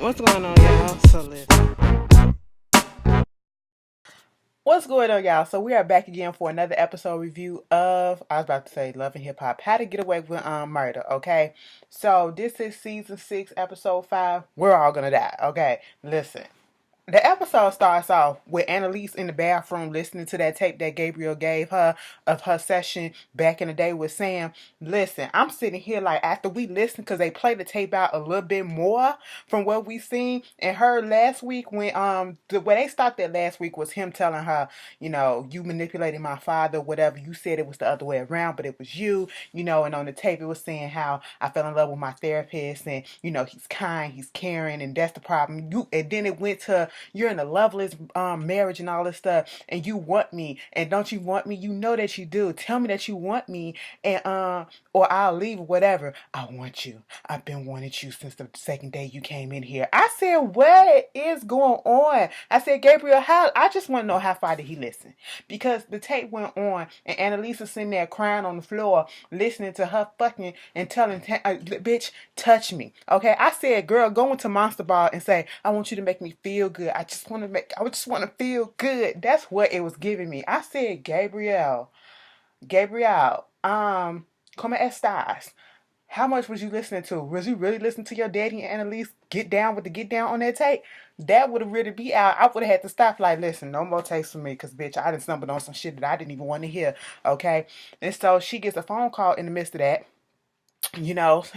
What's going on, y'all? So listen. What's going on, y'all? So we are back again for another episode review of, I was about to say, Love and Hip Hop, How to Get Away with Murder, okay? So this is season 6, episode 5. We're all gonna die, okay? Listen. The episode starts off with Annalise in the bathroom listening to that tape that Gabriel gave her of her session back in the day with Sam. Listen, I'm sitting here like after we listened, because they played the tape out a little bit more from what we seen and heard last week when the way they stopped that last week was him telling her, you manipulated my father, whatever. You said it was the other way around, but it was you, and on the tape it was saying how I fell in love with my therapist and he's kind, he's caring, and that's the problem. And then it went to you're in a loveless marriage and all this stuff, and you want me, and don't you want me? You know that you do. Tell me that you want me, and or I'll leave, or whatever. I want you. I've been wanting you since the second day you came in here. I said, what is going on? I said, Gabriel, how? I just want to know how far did he listen, because the tape went on, and Annalise is sitting there crying on the floor, listening to her fucking and telling, bitch, touch me. Okay, I said, girl, go into Monster Ball and say, I want you to make me feel good. I just want to feel good. That's what it was giving me. I said, Gabriel, come at stars. How much was you listening to? Was you really listening to your daddy and Annalise get down with the get down on that tape? That would have really be out. I would have had to stop, like, listen, no more takes from me, because, bitch, I done stumbled on some shit that I didn't even want to hear, okay? And so she gets a phone call in the midst of that,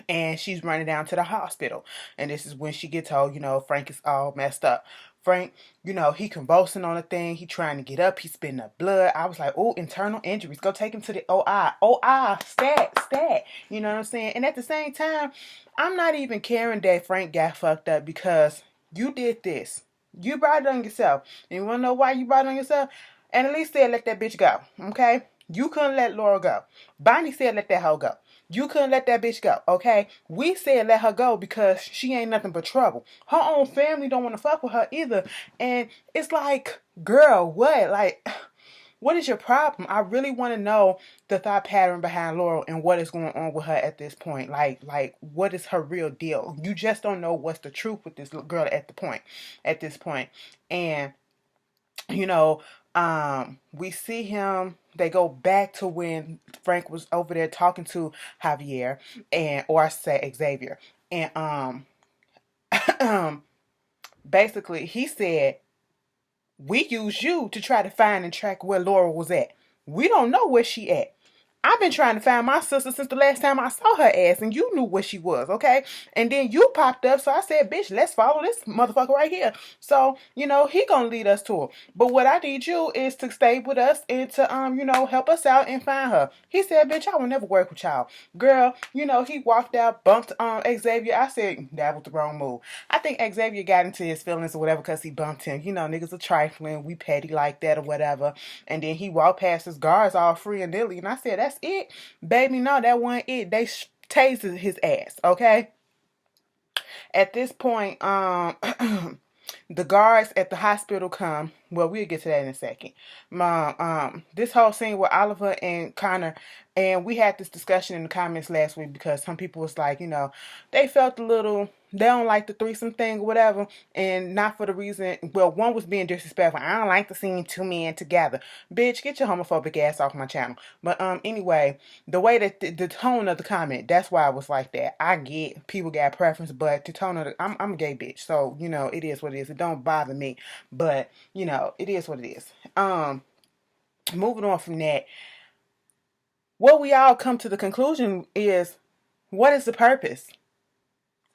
and she's running down to the hospital. And this is when she gets told, Frank is all messed up. Frank, he convulsing on the thing. He trying to get up. He spitting up blood. I was like, oh, internal injuries. Go take him to the OI. OI, stat. You know what I'm saying? And at the same time, I'm not even caring that Frank got fucked up, because you did this. You brought it on yourself. And you want to know why you brought it on yourself? And at least said, let that bitch go. Okay? You couldn't let Laura go. Bonnie said, let that hoe go. You couldn't let that bitch go, okay? We said let her go because she ain't nothing but trouble. Her own family don't want to fuck with her either. And it's like, girl, what? Like, what is your problem? I really want to know the thought pattern behind Laurel and what is going on with her at this point. Like, what is her real deal? You just don't know what's the truth with this girl at this point. And we see him, they go back to when Frank was over there talking to Javier, or I say Xavier, and basically he said, we used you to try to find and track where Laura was at. We don't know where she at. I've been trying to find my sister since the last time I saw her ass, and you knew where she was, okay? And then you popped up, so I said, bitch, let's follow this motherfucker right here. So, he gonna lead us to her. But what I need you is to stay with us and to, help us out and find her. He said, bitch, I will never work with y'all. Girl, he walked out, bumped Xavier. I said, that was the wrong move. I think Xavier got into his feelings or whatever because he bumped him. Niggas are trifling, we petty like that or whatever. And then he walked past his guards all free and dilly, and I said, that's it? Baby, no, that wasn't it. They tased his ass, okay? At this point, the guards at the hospital come. Well, we'll get to that in a second. This whole scene with Oliver and Connor, and we had this discussion in the comments last week because some people was like, they felt a little, they don't like the threesome thing or whatever, and not for the reason, well, one was being disrespectful. I don't like to see two men together. Bitch, get your homophobic ass off my channel. But anyway, the way that the tone of the comment, that's why I was like that. I get people got preference, but the tone of the, I'm a gay bitch, so it is what it is. It don't bother me, but it is what it is. Moving on from that, what we all come to the conclusion is, what is the purpose?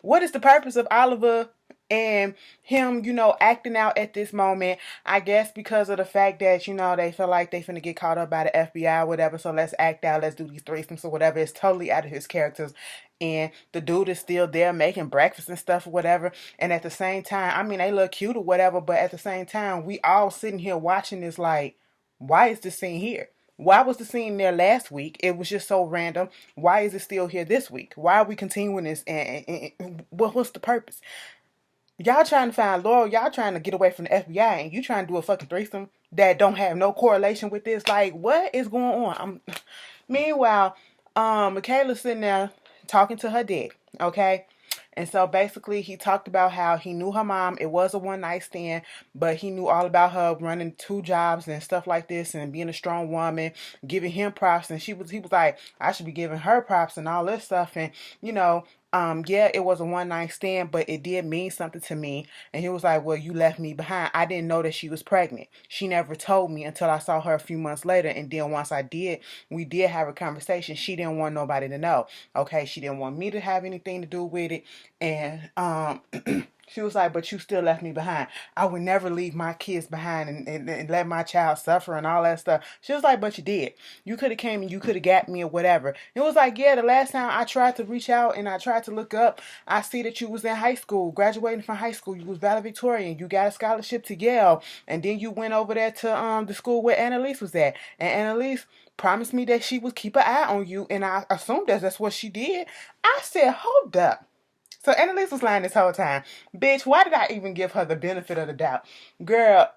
What is the purpose of Oliver and him, acting out at this moment? I guess because of the fact that, they feel like they finna get caught up by the FBI or whatever, so let's act out, let's do these threesomes or whatever. It's totally out of his characters. And the dude is still there making breakfast and stuff or whatever. And at the same time, I mean, they look cute or whatever, but at the same time, we all sitting here watching this like, why is this scene here? Why was the scene there last week? It was just so random. Why is it still here this week? Why are we continuing this? And what's the purpose? Y'all trying to find Laurel. Y'all trying to get away from the FBI, and you trying to do a fucking threesome that don't have no correlation with this. Like, what is going on? Meanwhile, Michaela's sitting there talking to her dad, okay? And so basically he talked about how he knew her mom. It was a one night stand, but he knew all about her running 2 jobs and stuff like this and being a strong woman, giving him props. And he was like, I should be giving her props and all this stuff. And, you know, yeah, it was a one night stand, but it did mean something to me. And he was like, well, you left me behind. I didn't know that she was pregnant. She never told me until I saw her a few months later. And then once I did, we did have a conversation. She didn't want nobody to know. Okay. She didn't want me to have anything to do with it. And, she was like, but you still left me behind. I would never leave my kids behind and let my child suffer and all that stuff. She was like, but you did. You could have came and you could have got me or whatever. It was like, yeah, the last time I tried to reach out and I tried to look up, I see that you was in high school, graduating from high school. You was valedictorian. You got a scholarship to Yale. And then you went over there to the school where Annalise was at. And Annalise promised me that she would keep an eye on you. And I assumed that's what she did. I said, hold up. So Annalise was lying this whole time. Bitch, why did I even give her the benefit of the doubt? Girl,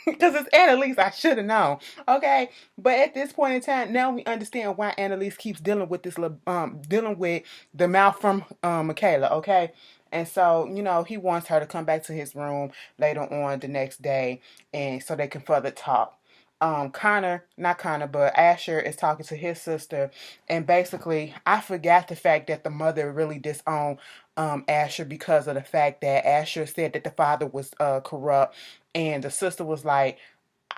because it's Annalise, I should have known. Okay? But at this point in time, now we understand why Annalise keeps dealing with this, dealing with the mouth from Michaela, okay? And so, you know, he wants her to come back to his room later on the next day and so they can further talk. But Asher is talking to his sister, and basically, I forgot the fact that the mother really disowned Asher because of the fact that Asher said that the father was corrupt, and the sister was like,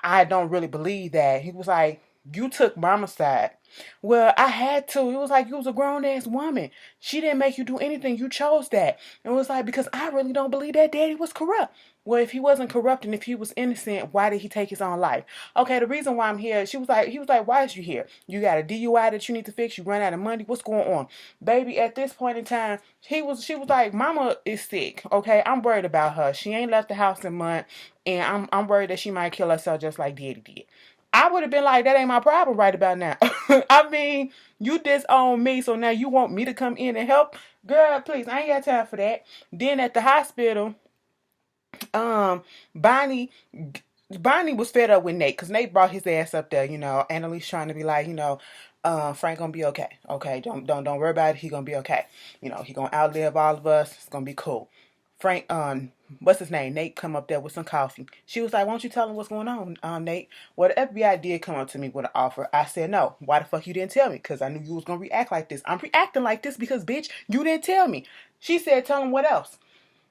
I don't really believe that. He was like, you took mama's side. Well, I had to. It was like, you was a grown ass woman. She didn't make you do anything. You chose that. It was like, because I really don't believe that daddy was corrupt. Well, if he wasn't corrupt and if he was innocent, why did he take his own life? Okay, the reason why I'm here, he was like, why is you here? You got a DUI that you need to fix. You run out of money. What's going on? Baby, at this point in time, she was like, mama is sick. Okay, I'm worried about her. She ain't left the house in a month. And I'm worried that she might kill herself just like daddy did. I would have been like, that ain't my problem right about now. I mean, you disown me, so now you want me to come in and help? Girl, please, I ain't got time for that. Then at the hospital, Bonnie was fed up with Nate because Nate brought his ass up there, you know. Annalise trying to be like, you know, Frank gonna be okay. Okay, don't worry about it. He gonna be okay. You know, he gonna outlive all of us. It's gonna be cool. Frank, what's his name? Nate come up there with some coffee. She was like, won't you tell him what's going on, Nate? Well, the FBI did come up to me with an offer. I said, no. Why the fuck you didn't tell me? Because I knew you was going to react like this. I'm reacting like this because, bitch, you didn't tell me. She said, tell him what else?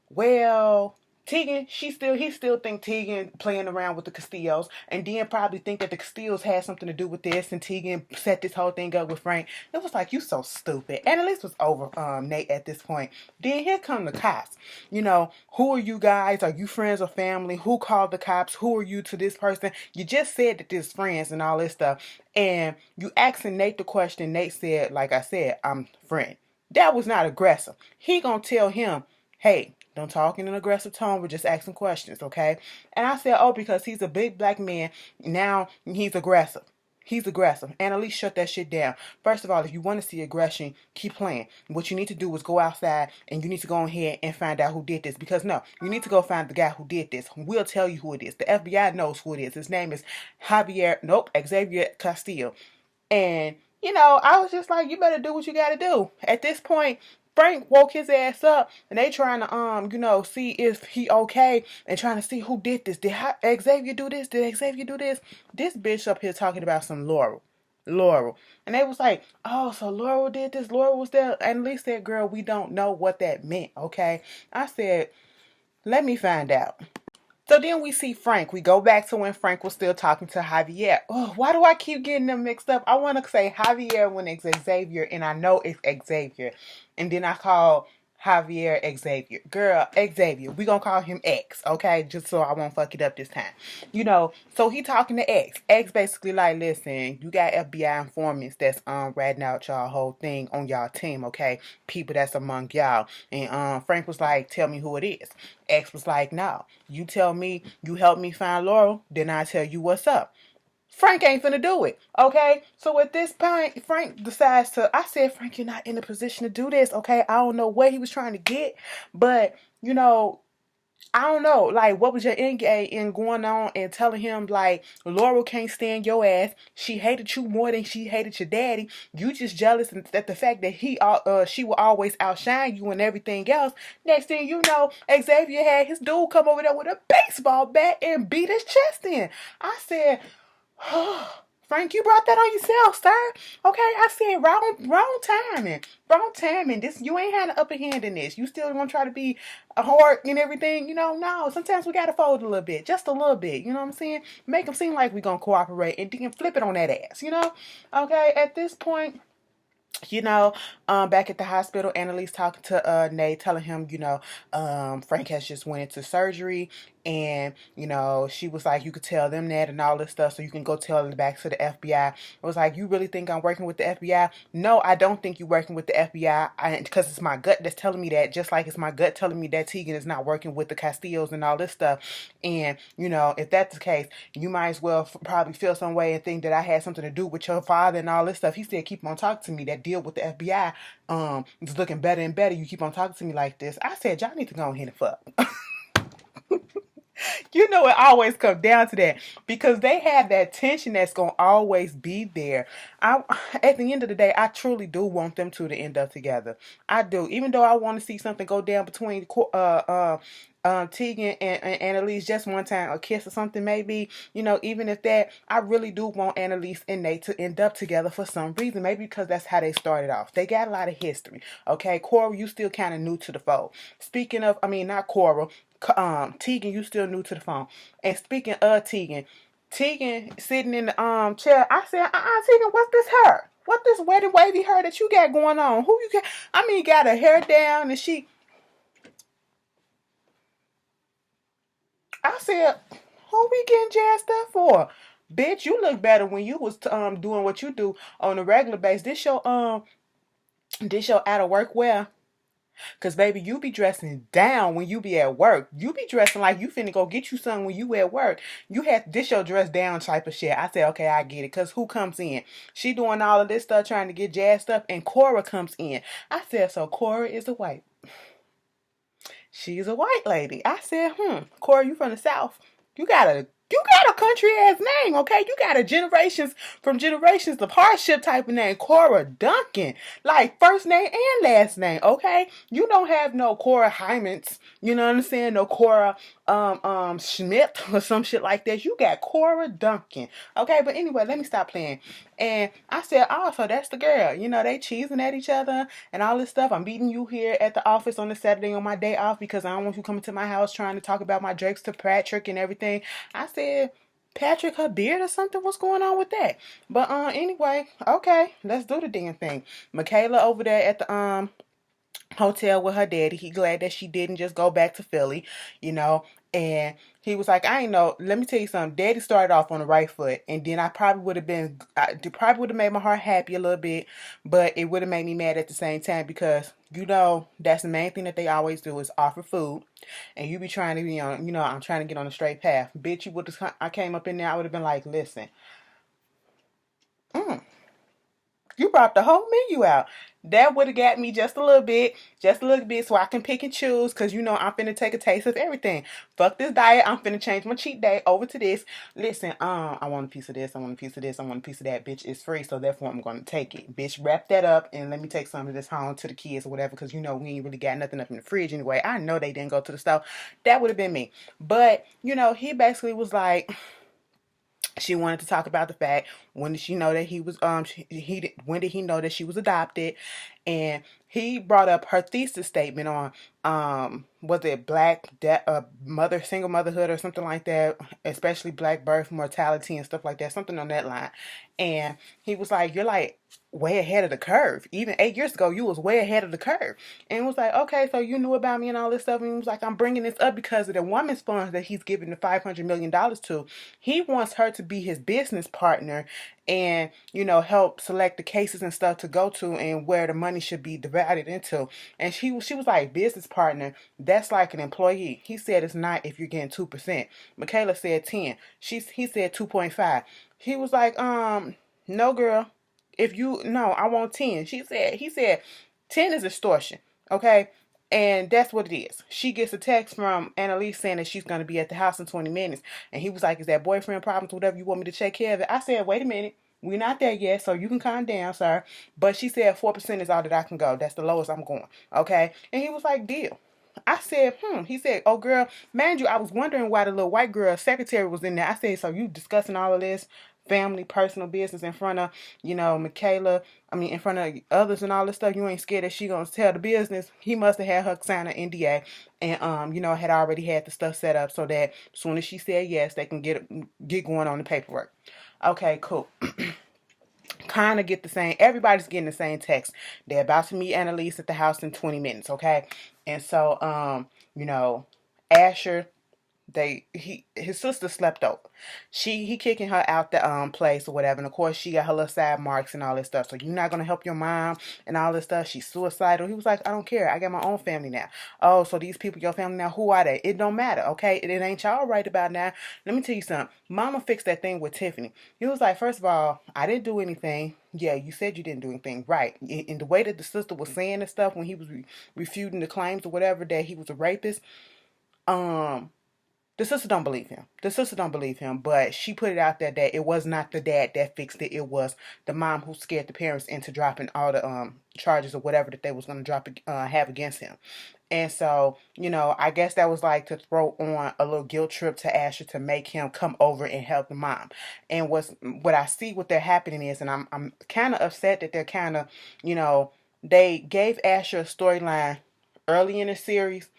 Well, Tegan, he still think Tegan playing around with the Castillos, and then probably think that the Castillos had something to do with this, and Tegan set this whole thing up with Frank. It was like, you so stupid. Annalise was over Nate at this point. Then here come the cops. You know, who are you guys? Are you friends or family? Who called the cops? Who are you to this person? You just said that this friends and all this stuff, and you asking Nate the question. Nate said, like I said, I'm friend. That was not aggressive. He gonna tell him, hey, don't talk in an aggressive tone. We're just asking questions, okay? And I said, oh, because he's a big black man. Now he's aggressive. He's aggressive. Annalise, shut that shit down. First of all, if you want to see aggression, keep playing. What you need to do is go outside and you need to go ahead and find out who did this. Because no, you need to go find the guy who did this. We'll tell you who it is. The FBI knows who it is. His name is Xavier Castillo. And, you know, I was just like, you better do what you got to do. At this point, Frank woke his ass up and they trying to, you know, see if he okay and trying to see who did this. Did Xavier do this? Did Xavier do this? This bitch up here talking about some Laurel. And they was like, oh, so Laurel did this. Laurel was there. And at least said, girl, we don't know what that meant, okay? I said, let me find out. So then we see Frank. We go back to when Frank was still talking to Javier. Oh, why do I keep getting them mixed up? I want to say Javier when it's Xavier, and I know it's Xavier. And then I call Javier Xavier. Girl, Xavier. We gonna call him X, okay? Just so I won't fuck it up this time. You know, so he talking to X. X basically like, listen, you got FBI informants that's ratting out y'all whole thing on y'all team, okay? People that's among y'all. And Frank was like, tell me who it is. X was like, no. You tell me you help me find Laurel, then I tell you what's up. Frank ain't finna do it, okay? So at this point, Frank decides to, I said, Frank, you're not in a position to do this, okay? I don't know what he was trying to get, but, you know, I don't know, like, what was your end game in going on and telling him, like, Laurel can't stand your ass. She hated you more than she hated your daddy. You just jealous and that the fact that she will always outshine you and everything else. Next thing you know, Xavier had his dude come over there with a baseball bat and beat his chest in. I said, Frank, you brought that on yourself, sir. Okay, I said wrong timing. Wrong timing. This, you ain't had an upper hand in this. You still gonna try to be a hard and everything, no. Sometimes we gotta fold a little bit. Just a little bit, you know what I'm saying? Make them seem like we gonna cooperate and then flip it on that ass. Okay, at this point, back at the hospital, Annalise talking to Nate, telling him, Frank has just went into surgery, and she was like, you could tell them that and all this stuff, so you can go tell it back to the FBI. It was like, you really think I'm working with the FBI? No, I don't think you're working with the FBI, because it's my gut that's telling me that, just like it's my gut telling me that Tegan is not working with the Castillos and all this stuff. And if that's the case, you might as well probably feel some way and think that I had something to do with your father and all this stuff. He said, keep on talking to me. That deal with the FBI is looking better and better. You keep on talking to me like this. I said, y'all need to go ahead and fuck. It always comes down to that, because they have that tension that's going to always be there. At the end of the day, I truly do want them two to end up together. I do. Even though I want to see something go down between Tegan and Annalise just one time, a kiss or something maybe, even if that, I really do want Annalise and Nate to end up together for some reason, maybe because that's how they started off. They got a lot of history. Okay, Cora, you still kind of new to the fold. Speaking of, not Cora, Tegan, you still new to the phone. And speaking of Tegan sitting in the chair, I said, Tegan, what's this hair? What this wetty wavy hair that you got going on? Who you got? Got her hair down, and I said, who we getting jazzed up for? Bitch, you look better when you was doing what you do on a regular basis. This your out of work wear. Cause baby, you be dressing down when you be at work. You be dressing like you finna go get you something when you at work. You had this your dress down type of shit. I said, okay, I get it. Cause who comes in? She doing all of this stuff trying to get jazzed up, and Cora comes in. I said, so Cora is a white. She's a white lady. I said, Cora, you from the South. You got a country ass name, okay? You got a generations of hardship type of name. Cora Duncan. Like first name and last name, okay? You don't have no Cora Hymans, you know what I'm saying? No Cora Schmidt or some shit like that. You got Cora Duncan. Okay, but anyway, let me stop playing. And I said, oh, so that's the girl. They cheesing at each other and all this stuff. I'm meeting you here at the office on a Saturday on my day off because I don't want you coming to my house trying to talk about my Drakes to Patrick and everything. I said, Patrick, her beard or something? What's going on with that? But anyway, okay, let's do the damn thing. Michaela over there at the hotel with her daddy. He glad that she didn't just go back to Philly, and he was like, I ain't know, let me tell you something. Daddy started off on the right foot, and then I probably would have made my heart happy a little bit, but it would have made me mad at the same time, because that's the main thing that they always do is offer food, and you be trying to be on, I'm trying to get on a straight path. Bitch, you would have, I came up in there, I would have been like, listen, you brought the whole menu out. That would have got me just a little bit, so I can pick and choose, because I'm finna take a taste of everything. Fuck this diet. I'm finna change my cheat day over to this. Listen, I want a piece of this, I want a piece of this, I want a piece of that. Bitch, it's free, so therefore I'm gonna take it. Bitch, wrap that up and let me take some of this home to the kids or whatever, because we ain't really got nothing up in the fridge anyway. I know they didn't go to the store. That would have been me. But, he basically was like, she wanted to talk about the fact, when did she know that he was when did he know that she was adopted, and he brought up her thesis statement on was it single motherhood or something like that, especially black birth mortality and stuff like that, something on that line. And he was like, you're like way ahead of the curve. Even 8 years ago, you was way ahead of the curve. And it was like, okay, so you knew about me and all this stuff. And he was like, I'm bringing this up because of the woman's funds that he's giving the $500 million to. He wants her to be his business partner and, help select the cases and stuff to go to and where the money should be divided into. And she was like, business partner, that's like an employee. He said it's not if you're getting 2%. Michaela said 10. He said 2.5. He was like, no, girl. I want 10. He said 10 is extortion. Okay. And that's what it is. She gets a text from Annalise saying that she's going to be at the house in 20 minutes. And he was like, is that boyfriend problems, whatever, you want me to take care of it? I said, wait a minute. We're not there yet, so you can calm down, sir. But she said 4% is all that I can go. That's the lowest I'm going. Okay? And he was like, deal. I said, He said, oh, girl, mind you, I was wondering why the little white girl secretary was in there. I said, so you discussing all of this family, personal business in front of, Michaela, in front of others and all this stuff. You ain't scared that she gonna tell the business. He must have had her sign an NDA and, had already had the stuff set up so that as soon as she said yes, they can get going on the paperwork. Okay, cool. Kind of get the same. Everybody's getting the same text. They're about to meet Annalise at the house in 20 minutes. Okay, and so Asher, his sister slept over. He kicking her out the place or whatever, and of course she got her little side marks and all this stuff. So you're not gonna help your mom and all this stuff. She's suicidal. He was like, I don't care. I got my own family now. Oh, so these people your family now? Who are they? It don't matter. Okay, it ain't y'all right about now. Let me tell you something. Mama fixed that thing with Tiffany. He was like, first of all, I didn't do anything. Yeah, you said you didn't do anything, right? In the way that the sister was saying and stuff when he was refuting the claims or whatever that he was a rapist. The sister don't believe him. But she put it out there that it was not the dad that fixed it. It was the mom who scared the parents into dropping all the charges or whatever that they was going to have against him. And so, I guess that was like to throw on a little guilt trip to Asher to make him come over and help the mom. And what I see what they're happening is, and I'm kind of upset that they're kind of, they gave Asher a storyline early in the series.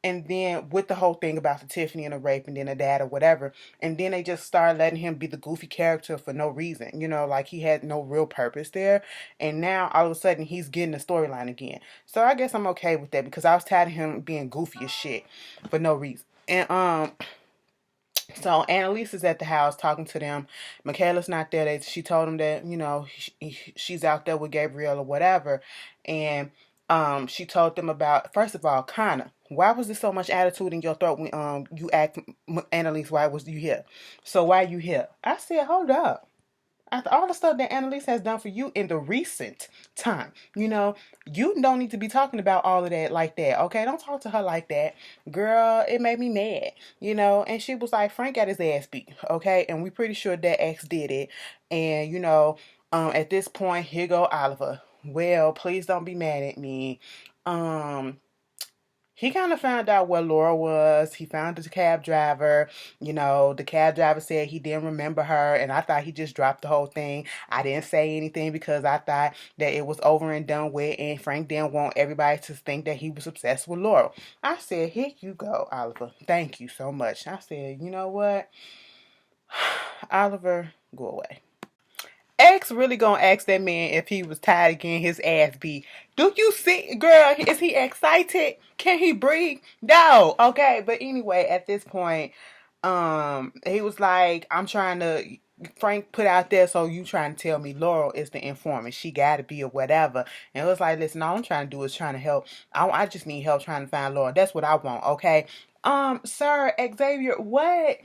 And then with the whole thing about the Tiffany and the rape and then the dad or whatever. And then they just started letting him be the goofy character for no reason. Like he had no real purpose there. And now all of a sudden he's getting a storyline again. So I guess I'm okay with that because I was tired of him being goofy as shit for no reason. And so Annalise is at the house talking to them. Michaela's not there. She told him that, she's out there with Gabriel or whatever. And she told them about, first of all, Connor. Why was there so much attitude in your throat when you asked Annalise why was you here? So why you here? I said, hold up. After all the stuff that Annalise has done for you in the recent time, you don't need to be talking about all of that like that, okay? Don't talk to her like that. Girl, it made me mad, And she was like, Frank got his ass beat, okay? And we pretty sure that X did it. And, at this point, here go Oliver. Well, please don't be mad at me. He kind of found out where Laura was. He found the cab driver. The cab driver said he didn't remember her, and I thought he just dropped the whole thing. I didn't say anything because I thought that it was over and done with, and Frank didn't want everybody to think that he was obsessed with Laura. I said, here you go, Oliver. Thank you so much. I said, you know what? Oliver, go away. X really gonna ask that man if he was tired of getting his ass beat. Do you see, girl, is he excited? Can he breathe? No. Okay, but anyway, at this point, he was like, Frank put out there, so you trying to tell me Laurel is the informant. She gotta be or whatever. And it was like, listen, all I'm trying to do is trying to help. I just need help trying to find Laurel. That's what I want, okay? Sir, Xavier, what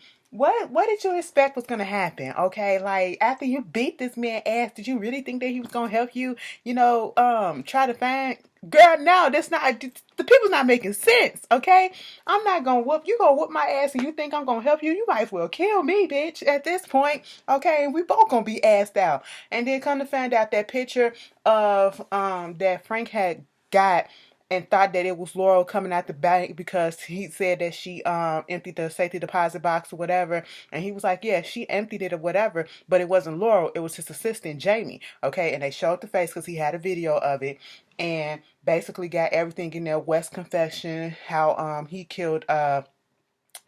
did you expect was gonna happen? Okay, like after you beat this man ass, did you really think that he was gonna help you? Try to find. Girl, no, that's not. The people's not making sense. Okay, I'm not gonna whoop you. Gonna whoop my ass, and you think I'm gonna help you? You might as well kill me, bitch. At this point, okay, and we both gonna be assed out. And then come to find out that picture of that Frank had got and thought that it was Laurel coming out the bank because he said that she emptied the safety deposit box or whatever. And he was like, yeah, she emptied it or whatever, but it wasn't Laurel. It was his assistant, Jamie. Okay, and they showed the face because he had a video of it and basically got everything in there. West confession, how he killed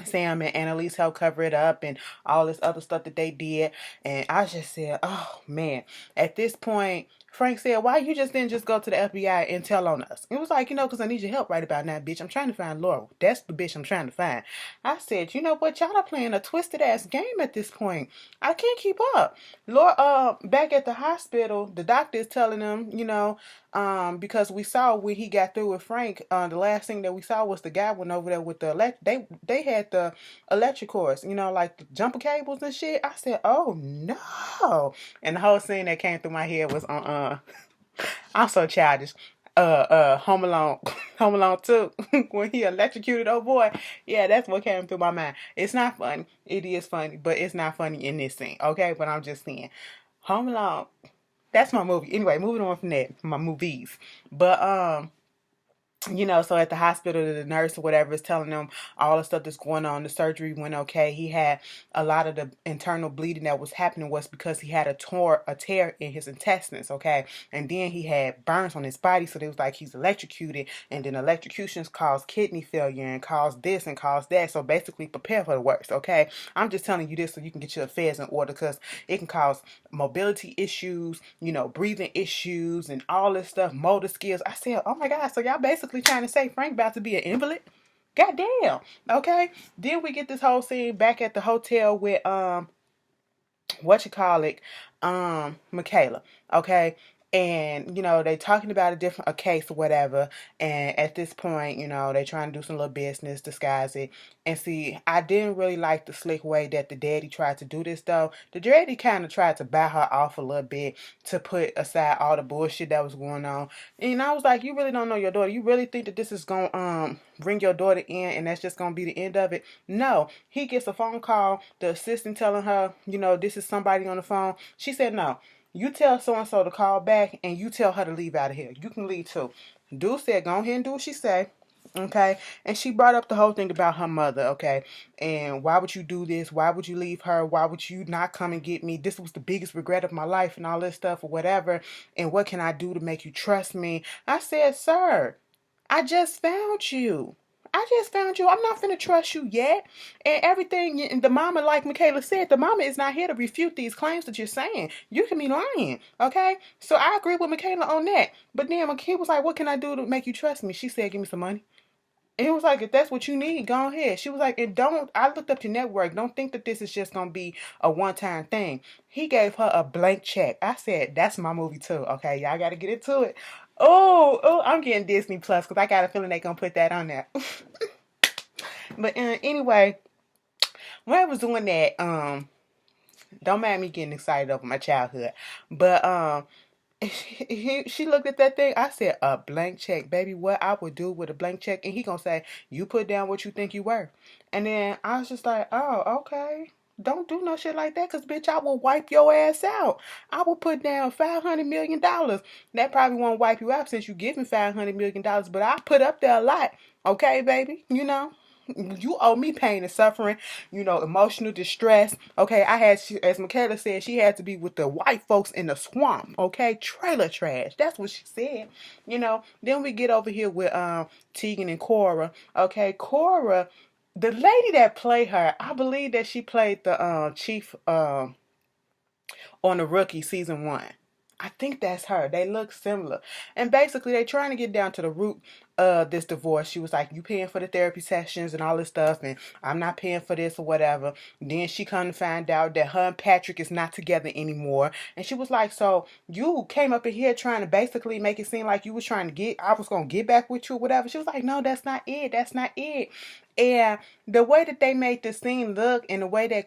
Sam and Annalise helped cover it up and all this other stuff that they did. And I just said, oh, man. At this point, Frank said, why you just didn't just go to the FBI and tell on us? It was like, because I need your help right about now, bitch. I'm trying to find Laurel. That's the bitch I'm trying to find. I said, you know what? Y'all are playing a twisted ass game at this point. I can't keep up. Laura, back at the hospital, the doctor is telling them, because we saw when he got through with Frank, the last thing that we saw was the guy went over there with the they had the electric cords, like the jumper cables and shit. I said, oh no. And the whole scene that came through my head was I'm so childish. Home Alone, Home Alone 2, when he electrocuted old boy. Yeah, that's what came through my mind. It's not funny. It is funny, but it's not funny in this scene. Okay, but I'm just saying, Home Alone. That's my movie. Anyway, moving on from that, my movies. But so at the hospital, the nurse or whatever is telling them all the stuff that's going on. The surgery went okay. He had a lot of the internal bleeding that was happening was because he had a tear in his intestines, okay? And then he had burns on his body, so they was like he's electrocuted, and then electrocutions cause kidney failure and cause this and cause that. So basically prepare for the worst, okay? I'm just telling you this so you can get your affairs in order, because it can cause mobility issues, breathing issues and all this stuff, motor skills. I said, oh my God, so y'all basically trying to say Frank about to be an invalid? Goddamn. Okay. Then we get this whole scene back at the hotel with Michaela. Okay. And, they talking about a case or whatever. And at this point, they trying to do some little business, disguise it. And see, I didn't really like the slick way that the daddy tried to do this, though. The daddy kind of tried to buy her off a little bit to put aside all the bullshit that was going on. And I was like, you really don't know your daughter. You really think that this is going to bring your daughter in and that's just going to be the end of it? No. He gets a phone call, the assistant telling her, this is somebody on the phone. She said, no. You tell so-and-so to call back and you tell her to leave out of here. You can leave too. Dude said, go ahead and do what she say. Okay. And she brought up the whole thing about her mother. Okay. And why would you do this? Why would you leave her? Why would you not come and get me? This was the biggest regret of my life and all this stuff or whatever. And what can I do to make you trust me? I said, sir, I just found you. I'm not finna trust you yet. And everything, and the mama, like Michaela said, the mama is not here to refute these claims that you're saying. You can be lying, okay? So I agree with Michaela on that. But then he was like, what can I do to make you trust me? She said, give me some money. And he was like, if that's what you need, go ahead. She was like, I looked up your network. Don't think that this is just going to be a one-time thing. He gave her a blank check. I said, that's my movie too. Okay, y'all got to get into it. Oh, I'm getting Disney Plus because I got a feeling they're going to put that on there. But anyway, when I was doing that, don't mind me getting excited over my childhood. But she looked at that thing. I said, a blank check, baby. What I would do with a blank check? And he gonna say, you put down what you think you were. And then I was just like, oh, okay. Don't do no shit like that, because bitch, I will wipe your ass out. I will put down $500 million. That probably won't wipe you out since you give me $500 million, but I put up there a lot. Okay, baby? You owe me pain and suffering, emotional distress. Okay, as Michaela said, she had to be with the white folks in the swamp. Okay, trailer trash. That's what she said. Then we get over here with Tegan and Cora. Okay, Cora, the lady that played her, I believe that she played the chief on The Rookie season 1. I think that's her. They look similar. And basically, they trying to get down to the root of this divorce. She was like, you paying for the therapy sessions and all this stuff, and I'm not paying for this or whatever. Then she come to find out that her and Patrick is not together anymore. And she was like, so you came up in here trying to basically make it seem like you was trying to I was going to get back with you or whatever. She was like, no, that's not it. That's not it. And the way that they made the scene look and the way that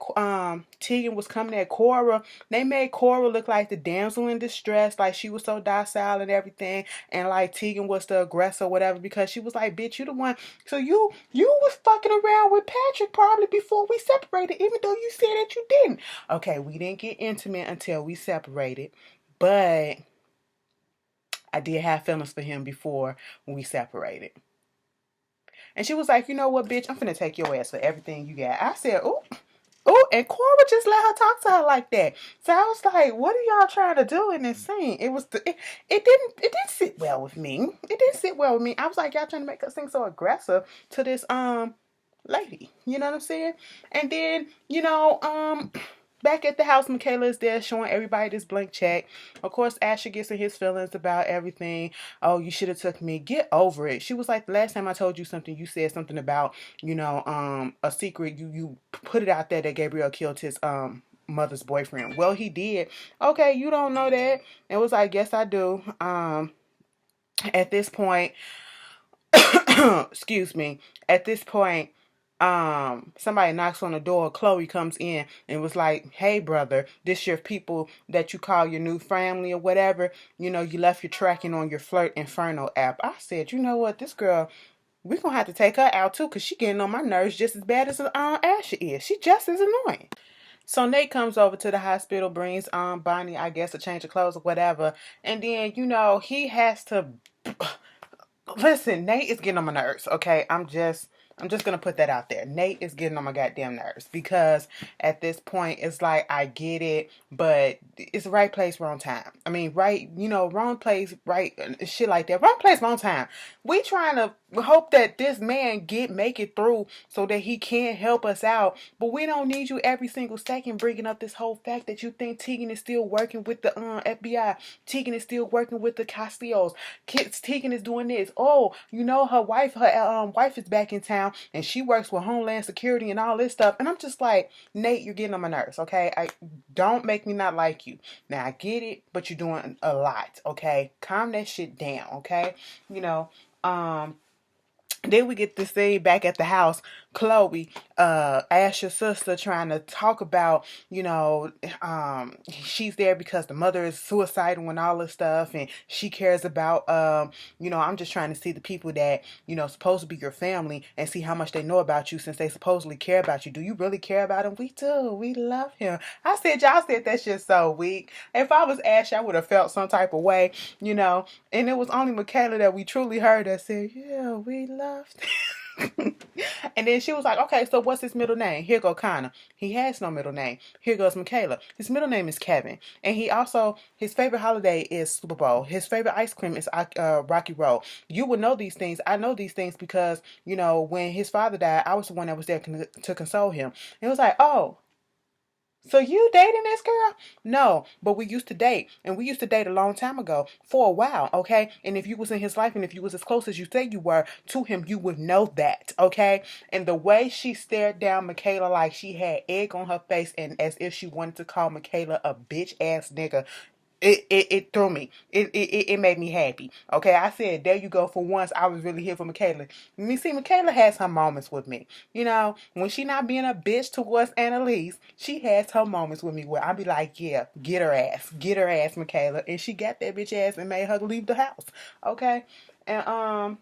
Tegan was coming at Cora, they made Cora look like the damsel in distress, like she was so docile and everything, and like Tegan was the aggressor or whatever, because she was like, bitch, you the one. So you was fucking around with Patrick probably before we separated, even though you said that you didn't. Okay, we didn't get intimate until we separated, but I did have feelings for him before we separated. And she was like, you know what, bitch, I'm finna take your ass for everything you got. I said, ooh, and Cora just let her talk to her like that. So I was like, what are y'all trying to do in this scene? It didn't sit well with me. It didn't sit well with me. I was like, y'all trying to make us seem so aggressive to this lady. You know what I'm saying? And then, back at the house, Michaela is there showing everybody this blank check. Of course, Asher gets in his feelings about everything. Oh, you should have took me. Get over it. She was like, the last time I told you something, you said something about, a secret. You put it out there that Gabriel killed his mother's boyfriend. Well, he did. Okay, you don't know that. It was like, yes, I do. At this point, excuse me. At this point, somebody knocks on the door. Chloe comes in and was like, hey brother, this your people that you call your new family or whatever. You left your tracking on your Flirt Inferno app. I said, you know what, this girl, we're gonna have to take her out too, because she getting on my nerves just as bad as Asha is. She just as annoying. So Nate comes over to the hospital, brings Bonnie, I guess, a change of clothes or whatever, and then he has to listen. Nate is getting on my nerves. Okay, I'm just gonna put that out there. Nate is getting on my goddamn nerves, because at this point it's like, I get it, but it's the right place, wrong time. I mean, right, wrong place, right, shit like that. Wrong place, wrong time. We trying to hope that this man make it through so that he can help us out, but we don't need you every single second bringing up this whole fact that you think Tegan is still working with the FBI. Tegan is still working with the Castillos. Tegan is doing this. Oh, her wife is back in town and she works with Homeland Security and all this stuff. And I'm just like, Nate, you're getting on my nerves, okay? I don't make me not like you. Now I get it, but you're doing a lot, okay? Calm that shit down, okay? Then we get to see back at the house, Chloe, Asha's sister, trying to talk about, she's there because the mother is suicidal and all this stuff, and she cares about, I'm just trying to see the people that, supposed to be your family and see how much they know about you, since they supposedly care about you. Do you really care about him? We do. We love him. Y'all said that shit so weak. If I was Ash, I would have felt some type of way, and it was only Michaela that we truly heard that said, yeah, we loved him. And then she was like, okay, so what's his middle name? Here go Connor. He has no middle name. Here goes Michaela. His middle name is Kevin. And his favorite holiday is Super Bowl. His favorite ice cream is Rocky Road. You would know these things. I know these things because, when his father died, I was the one that was there to console him. And it was like, oh, so you dating this girl? No, but we used to date, and we used to date a long time ago for a while, okay? And if you was in his life and if you was as close as you say you were to him, you would know that, okay? And the way she stared down Michaela like she had egg on her face and as if she wanted to call Michaela a bitch ass nigga, it threw me. It made me happy. Okay, I said, there you go. For once, I was really here for Michaela. See, Michaela has her moments with me. When she not being a bitch towards Annalise, she has her moments with me where I be like, yeah, get her ass, Michaela. And she got that bitch ass and made her leave the house. Okay, and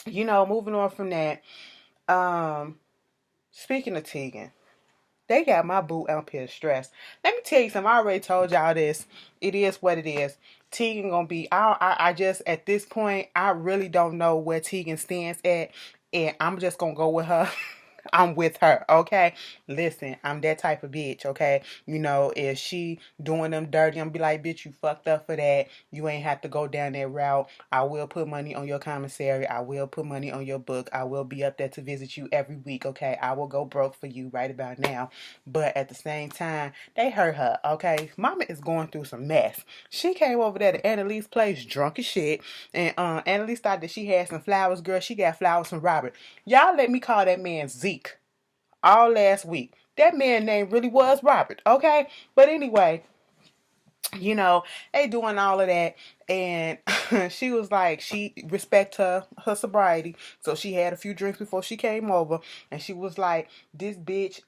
moving on from that. Speaking of Tegan. They got my boo up here stressed. Let me tell you something. I already told y'all this. It is what it is. Tegan gonna be. I just at this point, I really don't know where Tegan stands at, and I'm just gonna go with her. I'm with her, okay? Listen, I'm that type of bitch, okay? If she doing them dirty, I'm gonna be like, bitch, you fucked up for that. You ain't have to go down that route. I will put money on your commissary. I will put money on your book. I will be up there to visit you every week, okay? I will go broke for you right about now. But at the same time, they hurt her, okay? Mama is going through some mess. She came over there to Annalise's place drunk as shit, and Annalise thought that she had some flowers. Girl, she got flowers from Robert. Y'all let me call that man Zeke all last week. That man name really was Robert, okay? But anyway, they doing all of that, and she was like, she respect her sobriety, so she had a few drinks before she came over, and she was like, this bitch,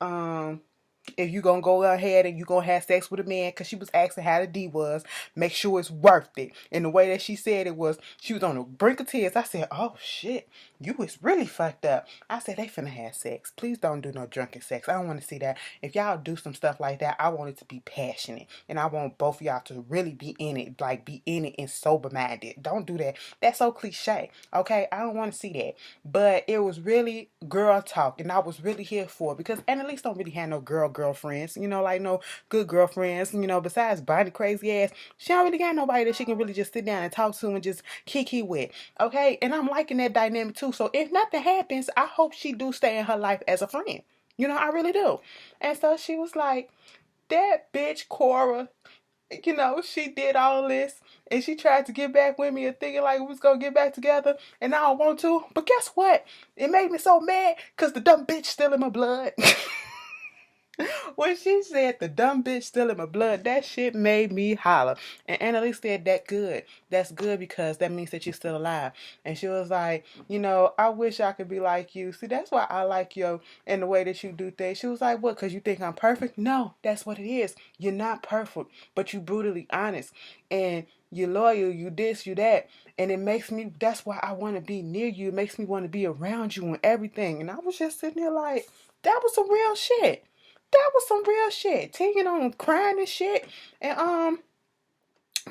if you gonna go ahead and you gonna have sex with a man, because she was asking how the D was, make sure it's worth it. And the way that she said it was, she was on the brink of tears. I said, oh shit, you was really fucked up. I said, they finna have sex. Please don't do no drunken sex. I don't want to see that. If y'all do some stuff like that, I want it to be passionate, and I want both of y'all to really be in it, like be in it and sober minded. Don't do that. That's so cliche, okay? I don't want to see that. But it was really girl talk, and I was really here for it, because Annalise don't really have no girlfriends, like no good girlfriends, besides Bonnie crazy ass. She don't really got nobody that she can really just sit down and talk to and just kiki with, okay? And I'm liking that dynamic too. So if nothing happens, I hope she do stay in her life as a friend. I really do. And so she was like, that bitch Cora, she did all this and she tried to get back with me and thinking like we was gonna get back together, and I don't want to. But guess what? It made me so mad because the dumb bitch still in my blood. When she said the dumb bitch still in my blood, that shit made me holler. And Annalise said, that good. That's good because that means that you're still alive. And she was like, I wish I could be like you. See, that's why I like you and the way that you do things. She was like, what, because you think I'm perfect? No, that's what it is. You're not perfect, but you brutally honest. And you're loyal, you this, you that. And it makes me, that's why I want to be near you. It makes me want to be around you and everything. And I was just sitting there like, that was some real shit. That was some real shit. Tegan on crying and shit. And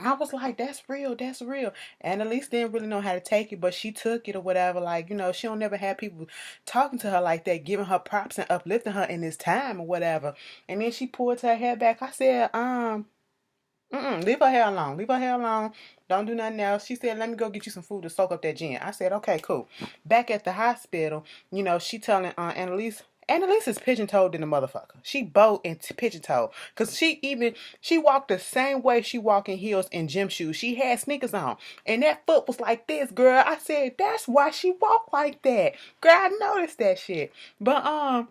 I was like, that's real, that's real. Annalise didn't really know how to take it, but she took it or whatever. Like, she don't never have people talking to her like that, giving her props and uplifting her in this time or whatever. And then she pulled her hair back. I said, leave her hair alone. Leave her hair alone. Don't do nothing else. She said, let me go get you some food to soak up that gin. I said, okay, cool. Back at the hospital, she telling Annalise, Annalise is pigeon-toed than a motherfucker. She bowed and pigeon-toed. Because she walked the same way she walked in heels and gym shoes. She had sneakers on. And that foot was like this, girl. I said, that's why she walked like that. Girl, I noticed that shit. But,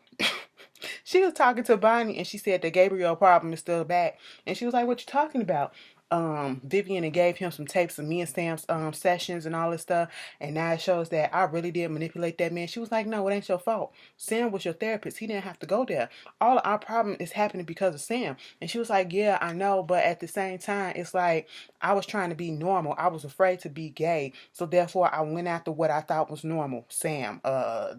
she was talking to Bonnie and she said the Gabriel problem is still back. And she was like, what you talking about? Vivian and gave him some tapes of me and Sam's sessions and all this stuff, and now it shows that I really did manipulate that man. She was like, no, it ain't your fault. Sam was your therapist. He didn't have to go there. All of our problem is happening because of Sam. And she was like, yeah, I know, but at the same time, it's like I was trying to be normal. I was afraid to be gay, so therefore I went after what I thought was normal. Sam,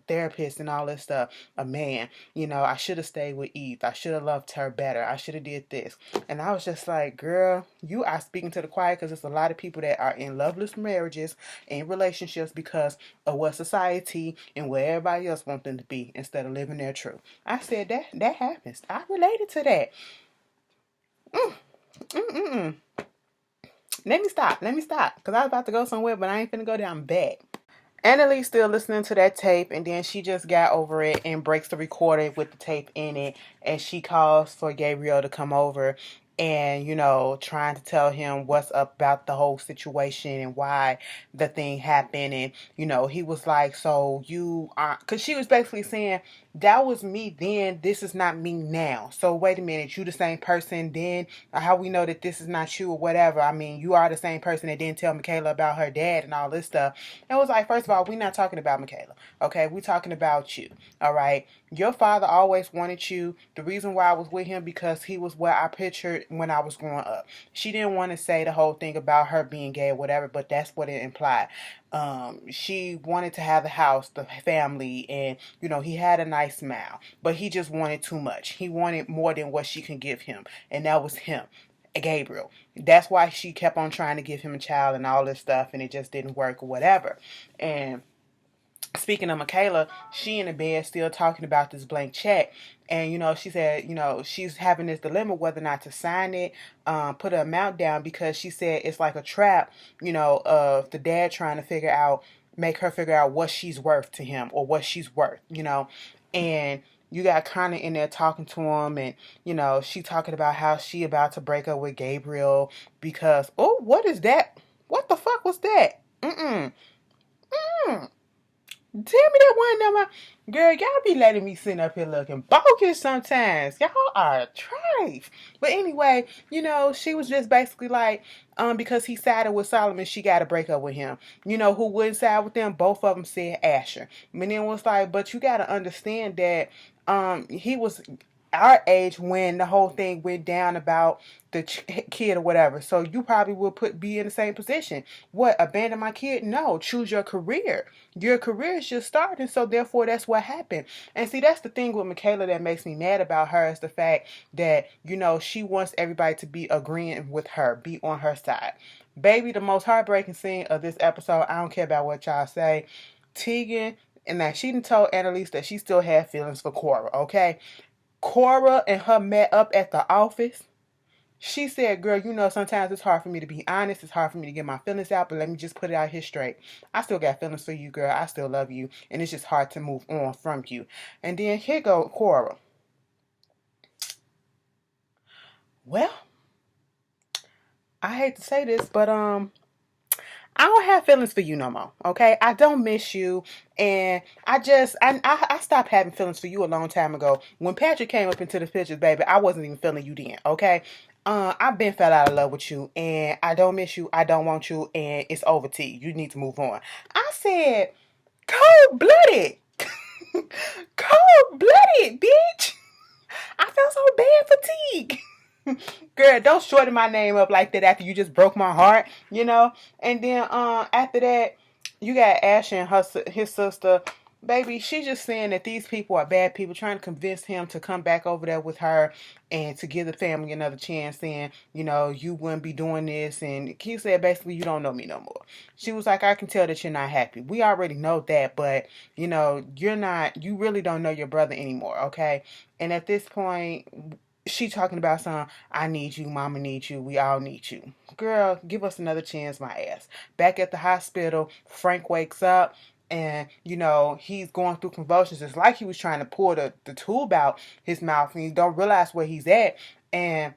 therapist and all this stuff, a man. I should have stayed with Eve. I should have loved her better. I should have did this. And I was just like, girl, you are speaking to the choir, because there's a lot of people that are in loveless marriages and relationships because of what society and where everybody else wants them to be instead of living their truth. I said that happens. I related to that. Let me stop, because I was about to go somewhere, but I ain't finna go there. I'm back. Annalise still listening to that tape, and then she just got over it and breaks the recorder with the tape in it, and she calls for Gabriel to come over and, trying to tell him what's up about the whole situation and why the thing happened. And, he was like, so you are, because she was basically saying, that was me then, this is not me now. So wait a minute, you the same person then? How we know that this is not you or whatever? I mean, you are the same person that didn't tell Michaela about her dad and all this stuff. And it was like, first of all, we're not talking about Michaela, okay? We're talking about you, all right? Your father always wanted you. The reason why I was with him, because he was what I pictured when I was growing up. She didn't want to say the whole thing about her being gay or whatever, but that's what it implied. She wanted to have the house, the family, and, he had a nice smile, but he just wanted too much. He wanted more than what she can give him, and that was him. Gabriel. That's why she kept on trying to give him a child and all this stuff, and it just didn't work or whatever. And speaking of Michaela, she in the bed still talking about this blank check. And, she said, she's having this dilemma whether or not to sign it, put an amount down, because she said it's like a trap, of the dad trying to make her figure out what she's worth to him or what she's worth, And you got Connor in there talking to him, and, she talking about how she about to break up with Gabriel because, oh, what is that? What the fuck was that? Tell me that one number. Girl, y'all be letting me sit up here looking bogus sometimes. Y'all are trash. But anyway, she was just basically like, because he sided with Solomon, she got to break up with him. Who wouldn't side with them? Both of them said Asher. And then was like, but you got to understand that he was our age when the whole thing went down about the kid or whatever. So you probably would be in the same position. What, abandon my kid? No, choose your career. Your career is just starting, so therefore that's what happened. And see, that's the thing with Michaela that makes me mad about her, is the fact that, she wants everybody to be agreeing with her, be on her side. Baby, the most heartbreaking scene of this episode, I don't care about what y'all say, Tegan, and that she done told Annalise that she still had feelings for Cora, okay? Cora and her met up at the office. She said, girl, sometimes it's hard for me to be honest. It's hard for me to get my feelings out, but let me just put it out here straight. I still got feelings for you, girl. I still love you, and it's just hard to move on from you. And then here go Cora. Well, I hate to say this, but I I don't have feelings for you no more. Okay, I don't miss you, and I stopped having feelings for you a long time ago. When Patrick came up into the pictures, baby, I wasn't even feeling you then. Okay, I've been fell out of love with you, and I don't miss you. I don't want you, and it's over to you. You need to move on. I said, cold blooded, cold blooded, bitch. I felt so bad for Teague. Girl, don't shorten my name up like that after you just broke my heart, you know? And then after that, you got Asher and his sister. Baby, she just saying that these people are bad people, trying to convince him to come back over there with her and to give the family another chance, saying, you know, you wouldn't be doing this. And he said, basically, you don't know me no more. She was like, I can tell that you're not happy. We already know that, but, you know, you really don't know your brother anymore, okay? And at this point, she talking about something, I need you, mama needs you, we all need you. Girl, give us another chance, my ass. Back at the hospital, Frank wakes up and, you know, he's going through convulsions. It's like he was trying to pull the tube out his mouth and he don't realize where he's at. And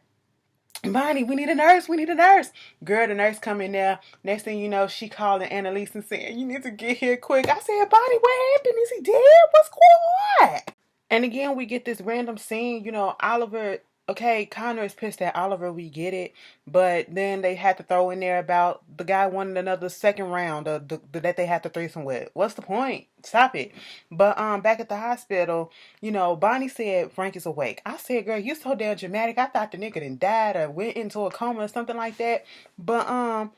Bonnie, we need a nurse. We need a nurse. Girl, the nurse come in there. Next thing you know, she calling Annalise and saying, you need to get here quick. I said, Bonnie, what happened? Is he dead? What's going on? And again, we get this random scene, you know, Oliver, okay, Connor is pissed at Oliver, we get it. But then they had to throw in there about the guy wanted another second round that they had to threesome with. What's the point? Stop it. But back at the hospital, you know, Bonnie said Frank is awake. I said, girl, you so damn dramatic. I thought the nigga done died or went into a coma or something like that. But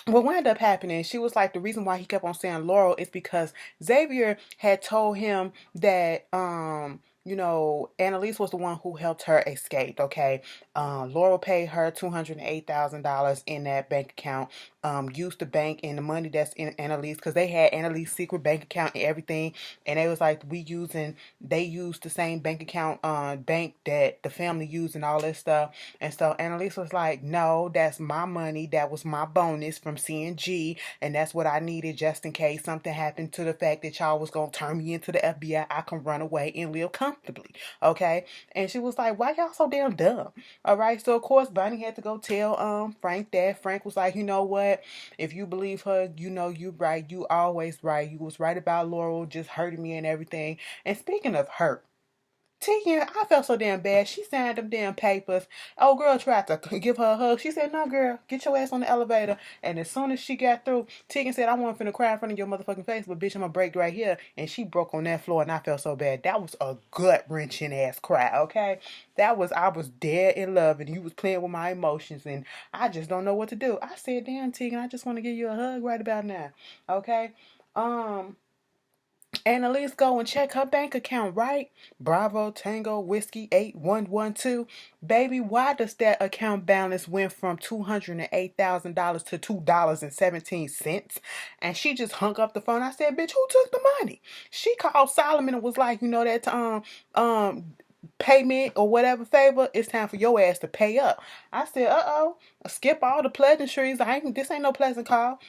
what wound up happening, she was like, the reason why he kept on saying Laurel is because Xavier had told him that you know, Annalise was the one who helped her escape, okay? Laurel paid her $208,000 in that bank account, used the bank and the money that's in Annalise, because they had Annalise's secret bank account and everything, and they was like, they used the same bank account, bank that the family used and all this stuff. And so Annalise was like, no, that's my money, that was my bonus from CNG, and that's what I needed just in case something happened to the fact that y'all was going to turn me into the FBI. I can run away and live comfortably, okay? And she was like, why y'all so damn dumb? All right, so of course Bonnie had to go tell Frank that. Frank was like, you know what, if you believe her, you know you right, you always right, you was right about Laurel just hurting me and everything. And speaking of hurt, Tegan, I felt so damn bad. She signed them damn papers. Old girl tried to give her a hug. She said, no, girl, get your ass on the elevator. And as soon as she got through, Tegan said, I wasn't finna cry in front of your motherfucking face, but bitch, I'm gonna break right here. And she broke on that floor, and I felt so bad. That was a gut-wrenching ass cry, okay? I was dead in love, and you was playing with my emotions, and I just don't know what to do. I said, damn, Tegan, I just want to give you a hug right about now, okay? Annalise go and check her bank account, right? Bravo Tango Whiskey 8112. Baby, why does that account balance went from $208,000 to $2.17? And she just hung up the phone. I said, bitch, who took the money? She called Solomon and was like, you know that payment or whatever favor, it's time for your ass to pay up. I said, skip all the pleasantries. This ain't no pleasant call.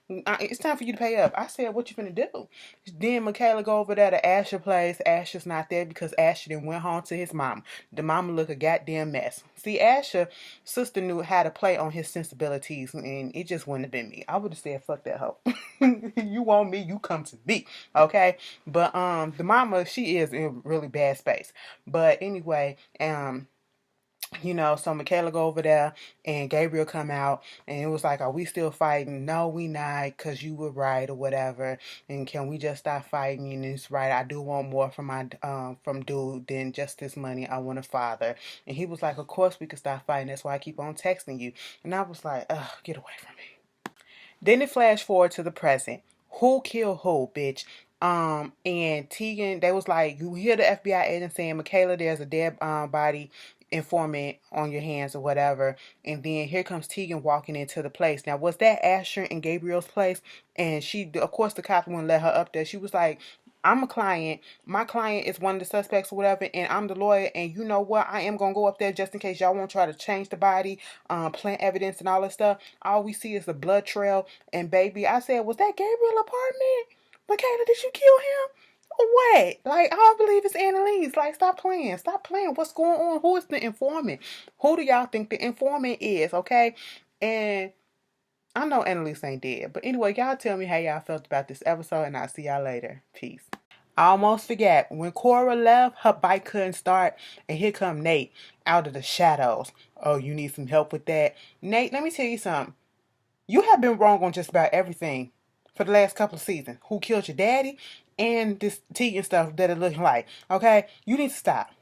It's time for you to pay up. I said, what you finna do? Then Michaela go over there to Asher place. Asher's not there because Asher then went home to his mama. The mama look a goddamn mess. See, Asher sister knew how to play on his sensibilities, and it just wouldn't have been me. I would have said, fuck that hoe. You want me, you come to me. Okay? But the mama, she is in a really bad space. But anyway, you know, so Michaela go over there and Gabriel come out and it was like, are we still fighting? No, we not, because you were right or whatever. And can we just stop fighting? And it's right, I do want more from my from dude than just this money. I want a father. And he was like, of course we can stop fighting. That's why I keep on texting you. And I was like, ugh, get away from me. Then it flashed forward to the present. Who killed who, bitch? And Tegan, they was like, you hear the FBI agent saying, Michaela, there's a dead body informant on your hands or whatever. And then here comes Tegan walking into the place. Now, was that Asher and Gabriel's place? And she, of course, the cop wouldn't let her up there. She was like, I'm a client. My client is one of the suspects or whatever, and I'm the lawyer. And you know what? I am gonna go up there just in case y'all won't try to change the body, plant evidence and all that stuff. All we see is the blood trail. And baby, I said, was that Gabriel apartment? Michaela, did you kill him? What? Like, I don't believe it's Annalise. Like, stop playing. Stop playing. What's going on? Who is the informant? Who do y'all think the informant is? Okay, and I know Annalise ain't dead. But anyway, y'all tell me how y'all felt about this episode, and I'll see y'all later. Peace. I almost forgot. When Cora left, her bike couldn't start, and here come Nate out of the shadows. Oh, you need some help with that? Nate, let me tell you something. You have been wrong on just about everything for the last couple of seasons. Who killed your daddy and this tea and stuff that it looked like. Okay? You need to stop.